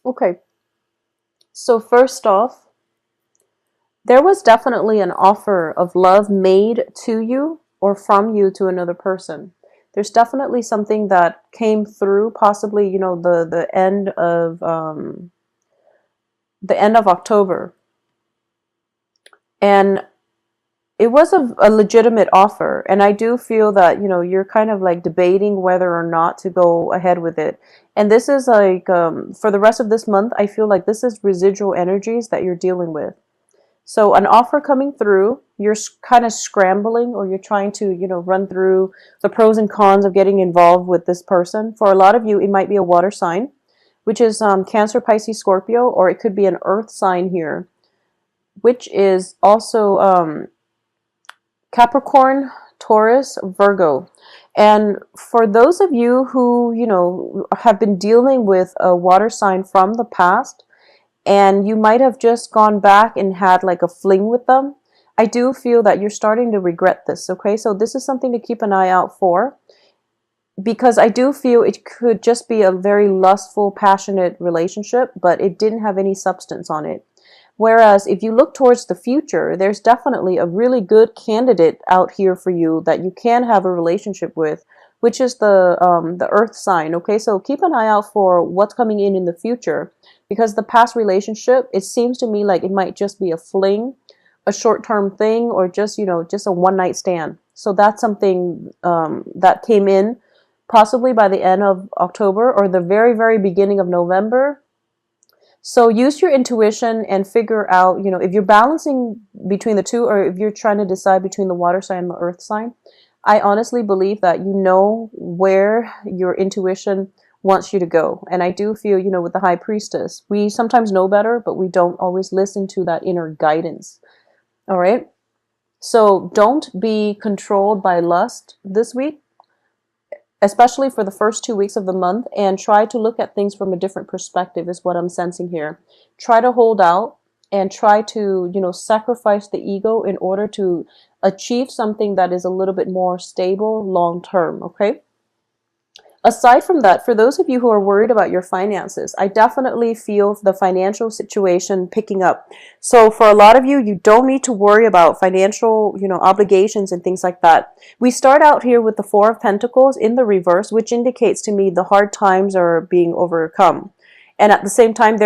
Okay, so first off, there was definitely an offer of love made to you or from you to another person. There's definitely something that came through, possibly, the end of October. And it was a legitimate offer. And I do feel that, you're kind of like debating whether or not to go ahead with it. And this is like, for the rest of this month, I feel like this is residual energies that you're dealing with. So an offer coming through, you're kind of scrambling, or you're trying to, run through the pros and cons of getting involved with this person. For a lot of you, it might be a water sign, which is Cancer, Pisces, Scorpio, or it could be an earth sign here, which is also Capricorn, Taurus, Virgo. And for those of you who, have been dealing with a water sign from the past, and you might have just gone back and had like a fling with them, I do feel that you're starting to regret this, okay? So this is something to keep an eye out for, because I do feel it could just be a very lustful, passionate relationship, but it didn't have any substance on it. Whereas if you look towards the future, there's definitely a really good candidate out here for you that you can have a relationship with, which is the Earth sign. Okay, so keep an eye out for what's coming in the future, because the past relationship, it seems to me like it might just be a fling, a short-term thing, or just a one-night stand. So that's something that came in possibly by the end of October or the very, very beginning of November. So use your intuition and figure out, if you're balancing between the two, or if you're trying to decide between the water sign and the earth sign. I honestly believe that you know where your intuition wants you to go. And I do feel, with the high priestess, we sometimes know better, but we don't always listen to that inner guidance. All right. So don't be controlled by lust this week, especially for the first 2 weeks of the month, and try to look at things from a different perspective is what I'm sensing here. Try to hold out and try to, sacrifice the ego in order to achieve something that is a little bit more stable long term, okay? Aside from that, for those of you who are worried about your finances, I definitely feel the financial situation picking up. So for a lot of you, you don't need to worry about financial, obligations and things like that. We start out here with the Four of Pentacles in the reverse, which indicates to me the hard times are being overcome. And at the same time,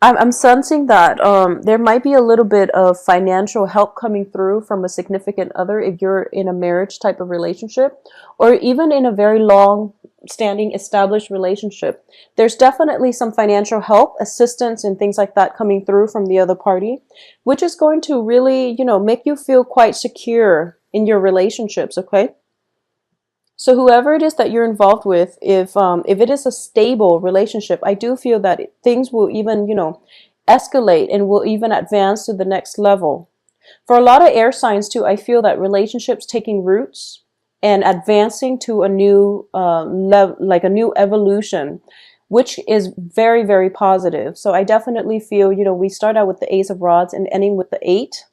I'm sensing that there might be a little bit of financial help coming through from a significant other if you're in a marriage type of relationship, or even in a very long standing established relationship. There's definitely some financial help, assistance, and things like that coming through from the other party, which is going to really, make you feel quite secure in your relationships, okay? So whoever it is that you're involved with, if it is a stable relationship, I do feel that things will even, escalate and will even advance to the next level. For a lot of air signs too, I feel that relationships taking roots and advancing to a new like a new evolution, which is very, very positive. So I definitely feel, we start out with the Ace of Rods and ending with the Eight.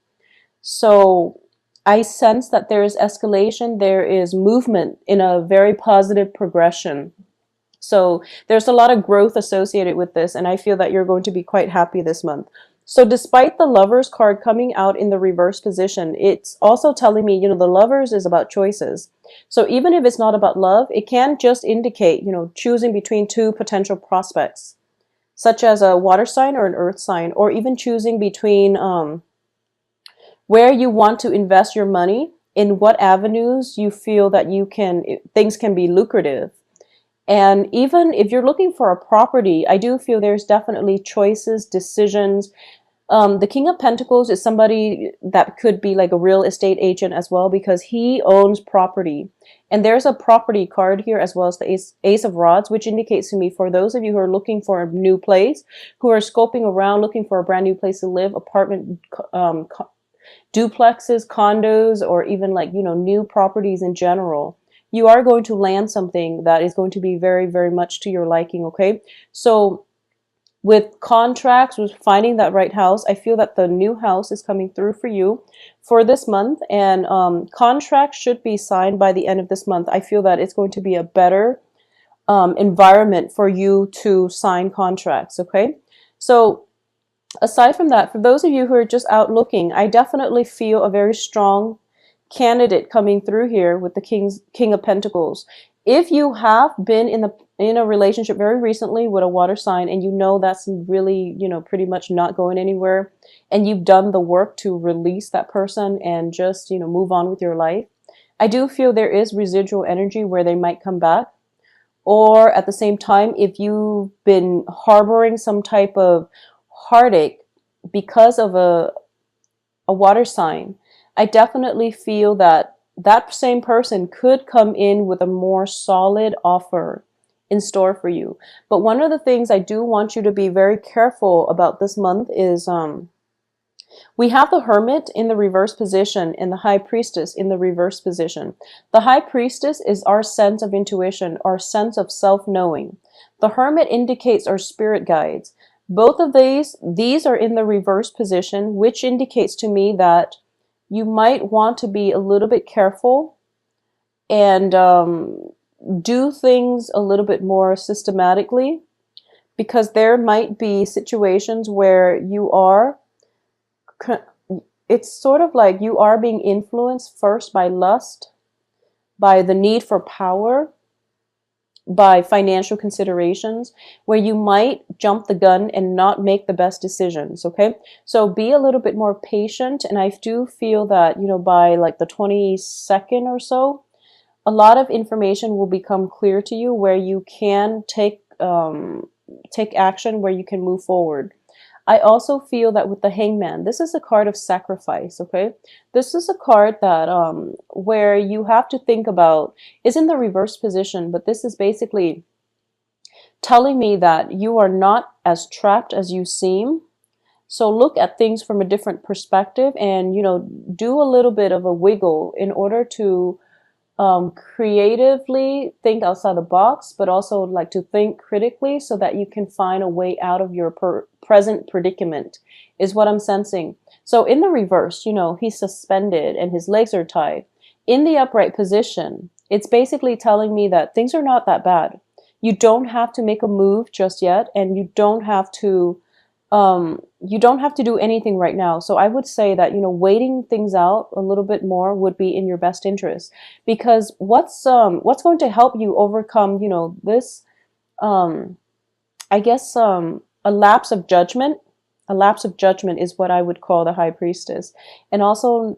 So I sense that there is escalation, there is movement in a very positive progression. So there's a lot of growth associated with this, and I feel that you're going to be quite happy this month. So despite the Lovers card coming out in the reverse position, it's also telling me, the Lovers is about choices. So even if it's not about love, it can just indicate, choosing between two potential prospects, such as a water sign or an earth sign, or even choosing between where you want to invest your money, in what avenues you feel that things can be lucrative. And even if you're looking for a property, I do feel there's definitely choices, decisions. The King of Pentacles is somebody that could be like a real estate agent as well, because he owns property. And there's a property card here as well as the Ace of Rods, which indicates to me, for those of you who are looking for a new place, who are scoping around, looking for a brand new place to live, apartment, duplexes, condos, or even like, new properties in general, you are going to land something that is going to be very, very much to your liking, okay? So with contracts, with finding that right house, I feel that the new house is coming through for you for this month, and contracts should be signed by the end of this month. I feel that it's going to be a better environment for you to sign contracts. Okay, so aside from that, for those of you who are just out looking, I definitely feel a very strong candidate coming through here with the King of Pentacles. If you have been in a relationship very recently with a water sign, and you know that's really, pretty much not going anywhere, and you've done the work to release that person and just, move on with your life, I do feel there is residual energy where they might come back. Or at the same time, if you've been harboring some type of heartache because of a water sign, I definitely feel that that same person could come in with a more solid offer in store for you. But one of the things I do want you to be very careful about this month is we have the Hermit in the reverse position and the High Priestess in the reverse position. The High Priestess is our sense of intuition, our sense of self-knowing. The Hermit indicates our spirit guides. Both of these are in the reverse position, which indicates to me that you might want to be a little bit careful and do things a little bit more systematically, because there might be situations where it's sort of like you are being influenced first by lust, by the need for power, by financial considerations, where you might jump the gun and not make the best decisions. Okay, so be a little bit more patient. And I do feel that, by like the 22nd or so, a lot of information will become clear to you where you can take action, where you can move forward. I also feel that with the Hangman, this is a card of sacrifice, okay? This is a card that where you have to think about, is in the reverse position, but this is basically telling me that you are not as trapped as you seem. So look at things from a different perspective and, do a little bit of a wiggle in order to creatively think outside the box, but also like to think critically so that you can find a way out of your present predicament, is what I'm sensing. So in the reverse, he's suspended and his legs are tied. In the upright position, it's basically telling me that things are not that bad. You don't have to make a move just yet, and you don't have to do anything right now. So I would say that, waiting things out a little bit more would be in your best interest, because what's going to help you overcome, this, I guess, a lapse of judgment. A lapse of judgment is what I would call the High Priestess. And also,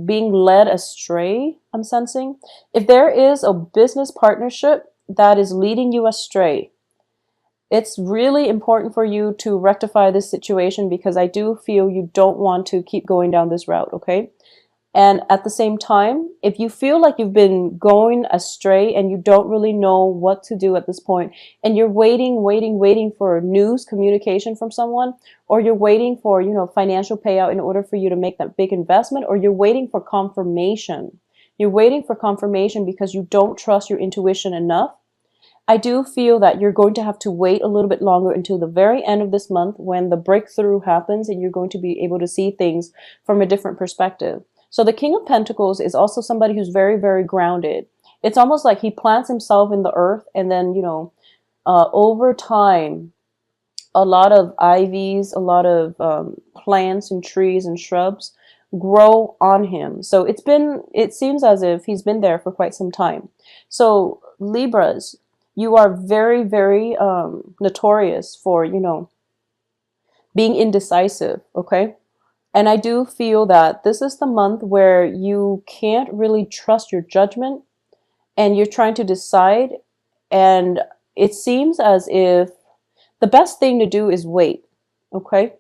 being led astray, I'm sensing. If there is a business partnership that is leading you astray, it's really important for you to rectify this situation, because I do feel you don't want to keep going down this route, okay? And at the same time, if you feel like you've been going astray and you don't really know what to do at this point, and you're waiting for news, communication from someone, or you're waiting for, financial payout in order for you to make that big investment, or you're waiting for confirmation. You're waiting for confirmation because you don't trust your intuition enough. I do feel that you're going to have to wait a little bit longer until the very end of this month, when the breakthrough happens and you're going to be able to see things from a different perspective. So the King of Pentacles is also somebody who's very, very grounded. It's almost like he plants himself in the earth, and then, over time, a lot of ivies, a lot of plants and trees and shrubs grow on him. So it seems as if he's been there for quite some time. So Libras, you are very, very notorious for, being indecisive, okay? And I do feel that this is the month where you can't really trust your judgment, and you're trying to decide, and it seems as if the best thing to do is wait, okay?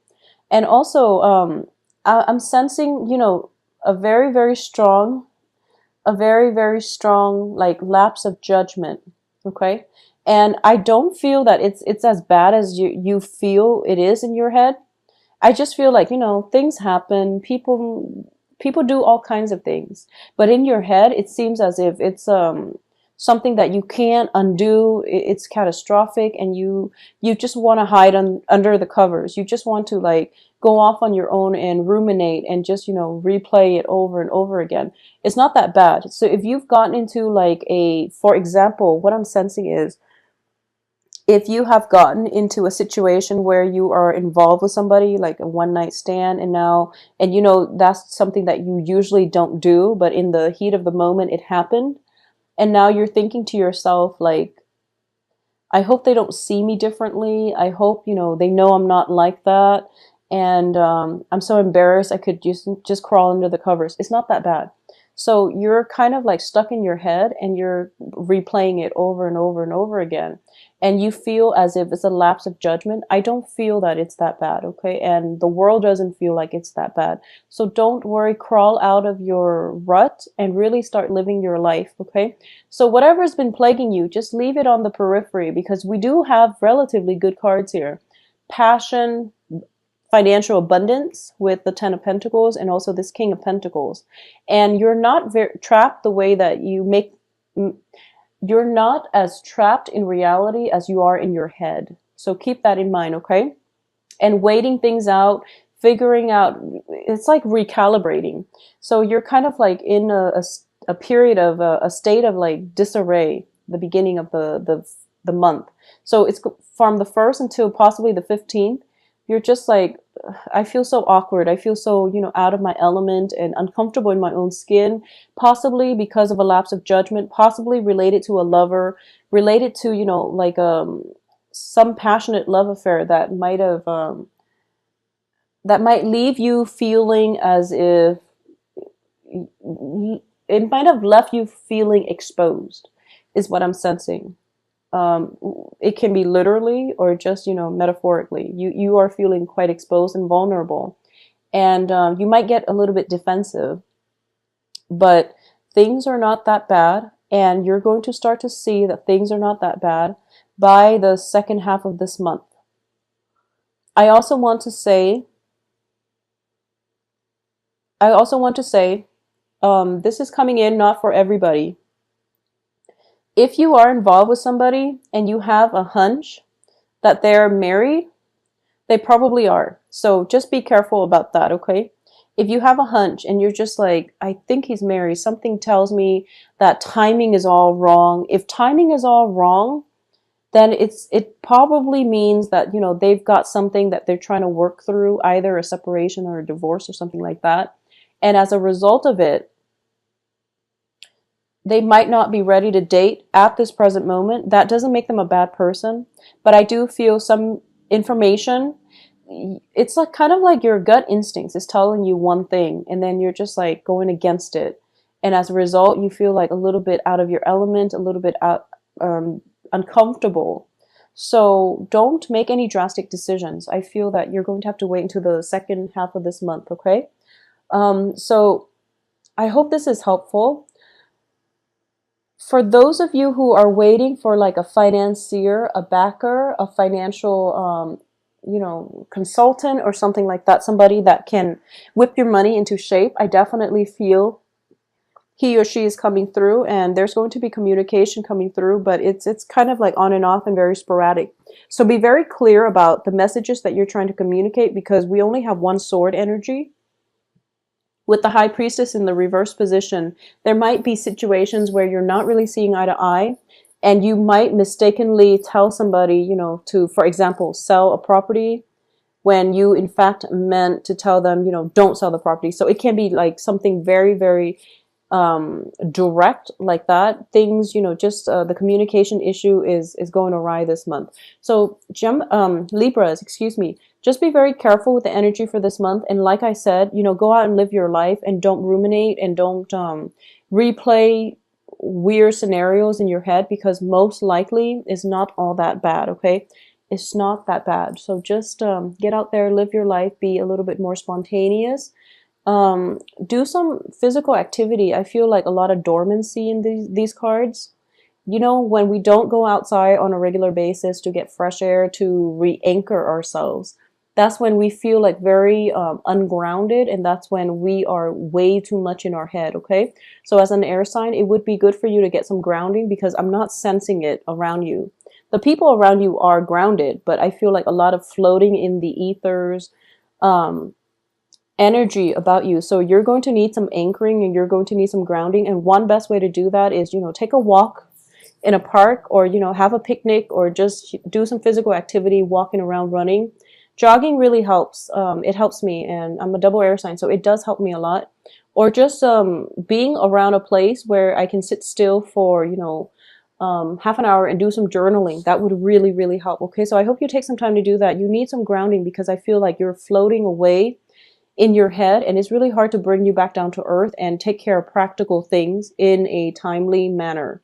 And also, I'm sensing, a very, very strong, like lapse of judgment, okay? And I don't feel that it's as bad as you feel it is in your head. I just feel like, things happen, people do all kinds of things, but in your head, it seems as if it's something that you can't undo. It's catastrophic, and you just want to hide under the covers. You just want to like go off on your own and ruminate and just, replay it over and over again. It's not that bad. So if you've gotten into like for example, what I'm sensing is If you have gotten into a situation where you are involved with somebody, like a one night stand, and now, and you know, that's something that you usually don't do, but in the heat of the moment it happened, and now you're thinking to yourself, like, I hope they don't see me differently. I hope, you know, they know I'm not like that. And I'm so embarrassed I could just crawl under the covers. It's not that bad. So you're kind of like stuck in your head and you're replaying it over and over and over again. And you feel as if it's a lapse of judgment. I don't feel that it's that bad, okay? And the world doesn't feel like it's that bad. So don't worry, crawl out of your rut and really start living your life, okay? So whatever's been plaguing you, just leave it on the periphery because we do have relatively good cards here. Passion, financial abundance with the Ten of Pentacles and also this King of Pentacles. And you're not trapped the way that you make, you're not as trapped in reality as you are in your head. So keep that in mind, okay? And waiting things out, figuring out, it's like recalibrating. So you're kind of like in a period of a state of like disarray, the beginning of the month. So it's from the 1st until possibly the 15th. You're just like, I feel so awkward. I feel so, you know, out of my element and uncomfortable in my own skin, possibly because of a lapse of judgment, possibly related to a lover, related to, you know, like some passionate love affair that might leave you feeling as if it might have left you feeling exposed, is what I'm sensing. It can be literally or just, you know, metaphorically. You are feeling quite exposed and vulnerable, and you might get a little bit defensive, but things are not that bad, and you're going to start to see that things are not that bad by the second half of this month. I also want to say, this is coming in not for everybody. If you are involved with somebody and you have a hunch that they're married, they probably are. So just be careful about that, okay? If you have a hunch and you're just like, I think he's married, something tells me that timing is all wrong. If timing is all wrong, then it probably means that, you know, they've got something that they're trying to work through, either a separation or a divorce or something like that. And as a result of it, they might not be ready to date at this present moment. That doesn't make them a bad person, but I do feel some information. It's like kind of like your gut instincts is telling you one thing, and then you're just like going against it, and as a result, you feel like a little bit out of your element, a little bit out, uncomfortable. So don't make any drastic decisions. I feel that you're going to have to wait until the second half of this month. Okay. So I hope this is helpful. For those of you who are waiting for like a financier, a backer, a financial, you know, consultant or something like that, somebody that can whip your money into shape, I definitely feel he or she is coming through, and there's going to be communication coming through, but it's kind of like on and off and very sporadic. So be very clear about the messages that you're trying to communicate, because we only have one sword energy. With the High Priestess in the reverse position, there might be situations where you're not really seeing eye to eye, and you might mistakenly tell somebody, you know, to, for example, sell a property when you in fact meant to tell them, you know, don't sell the property. So it can be like something very, very direct like that. Things, you know, just the communication issue is going awry this month. So Libras, excuse me, just be very careful with the energy for this month. And like I said, you know, go out and live your life and don't ruminate and don't replay weird scenarios in your head, because most likely it's not all that bad. Okay, it's not that bad. So just get out there, live your life, be a little bit more spontaneous. Do some physical activity. I feel like a lot of dormancy in these cards. You know, when we don't go outside on a regular basis to get fresh air, to re-anchor ourselves, that's when we feel like very ungrounded, and that's when we are way too much in our head, okay? So as an air sign, it would be good for you to get some grounding, because I'm not sensing it around you. The people around you are grounded, but I feel like a lot of floating in the ethers, energy about you. So you're going to need some anchoring and you're going to need some grounding. And one best way to do that is, you know, take a walk in a park, or have a picnic, or just do some physical activity, walking around, running. Jogging really helps. It helps me, and I'm a double air sign, so it does help me a lot. Or just being around a place where I can sit still for half an hour and do some journaling. That would really, really help. Okay, so I hope you take some time to do that. You need some grounding because I feel like you're floating away in your head, and it's really hard to bring you back down to earth and take care of practical things in a timely manner.